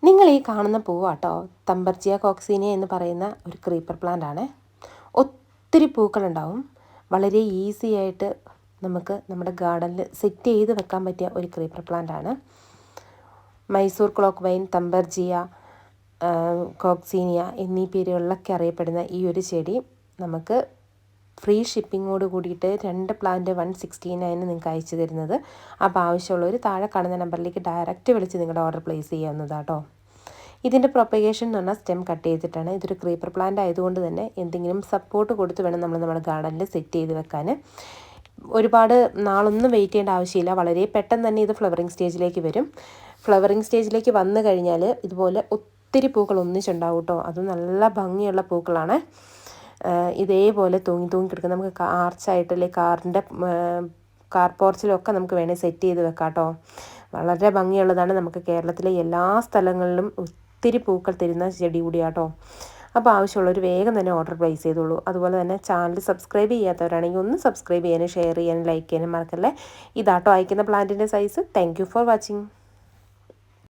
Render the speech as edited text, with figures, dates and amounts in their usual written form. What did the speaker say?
നിങ്ങൾ ഈ കാണുന്ന പൂവാട്ടോ തമ്പർജിയ കോക്സീനിയ എന്ന് പറയുന്ന ഒരു ക്രീപ്പർ പ്ലാന്റ് ആണ്. ഒത്തിരി പൂക്കളുണ്ടാവും. വളരെ ഈസി ആയിട്ട് നമുക്ക് നമ്മുടെ ഗാർഡനിൽ സെറ്റ് ചെയ്ത് വെക്കാൻ പറ്റിയ ഒരു ക്രീപ്പർ പ്ലാന്റ് ആണ്. മൈസൂർ ക്ലോക്ക് വൈൻ, തമ്പർജിയ, കോക്സീനിയ എന്നീ പേരുകളിലൊക്കെ അറിയപ്പെടുന്ന ഈ ഒരു ചെടി നമുക്ക് ഫ്രീ ഷിപ്പിങ്ങോട് കൂടിയിട്ട് 2 പ്ലാന്റ് 169 നിങ്ങൾക്ക് അയച്ചു തരുന്നത്. അപ്പോൾ ആവശ്യമുള്ളവർ താഴെ കാണുന്ന നമ്പറിലേക്ക് ഡയറക്റ്റ് വിളിച്ച് നിങ്ങളുടെ ഓർഡർ പ്ലേസ് ചെയ്യാവുന്നതാട്ടോ. ഇതിൻ്റെ പ്രൊപ്പഗേഷൻ എന്ന് പറഞ്ഞാൽ സ്റ്റെം കട്ട് ചെയ്തിട്ടാണ്. ഇതൊരു ക്രീപ്പർ പ്ലാന്റ് ആയതുകൊണ്ട് തന്നെ എന്തെങ്കിലും സപ്പോർട്ട് കൊടുത്ത് വേണം നമ്മൾ നമ്മുടെ ഗാർഡനിൽ സെറ്റ് ചെയ്ത് വെക്കാൻ. ഒരുപാട് നാളൊന്നും വെയിറ്റ് ചെയ്യേണ്ട ആവശ്യമില്ല. വളരെ പെട്ടെന്ന് തന്നെ ഇത് ഫ്ലവറിങ് സ്റ്റേജിലേക്ക് വരും. ഫ്ലവറിങ് സ്റ്റേജിലേക്ക് വന്നു കഴിഞ്ഞാൽ ഇതുപോലെ ഒത്തിരി പൂക്കൾ ഒന്നിച്ചുണ്ടാവും കേട്ടോ. അത് നല്ല ഭംഗിയുള്ള പൂക്കളാണ്. ഇതേപോലെ തൂങ്ങി കിടക്കുന്ന നമുക്ക് ആർച്ചായിട്ട് അല്ലെങ്കിൽ കാർ പോർച്ചിലൊക്കെ നമുക്ക് വേണേൽ സെറ്റ് ചെയ്ത് വെക്കാം കേട്ടോ. വളരെ ഭംഗിയുള്ളതാണ്. നമുക്ക് കേരളത്തിലെ എല്ലാ സ്ഥലങ്ങളിലും ഒത്തിരി പൂക്കൾ തരുന്ന ചെടി കൂടിയാട്ടോ. അപ്പോൾ ആവശ്യമുള്ളവർ വേഗം തന്നെ ഓർഡർ പ്ലേസ് ചെയ്തോളൂ. അതുപോലെ തന്നെ ചാനൽ സബ്സ്ക്രൈബ് ചെയ്യാത്തവരാണെങ്കിൽ ഒന്ന് സബ്സ്ക്രൈബ് ചെയ്യാനും ഷെയർ ചെയ്യാനും ലൈക്ക് ചെയ്യാനും മറക്കല്ലേ. ഇതാട്ടോ അയക്കുന്ന പ്ലാന്റിൻ്റെ size. Thank you for watching.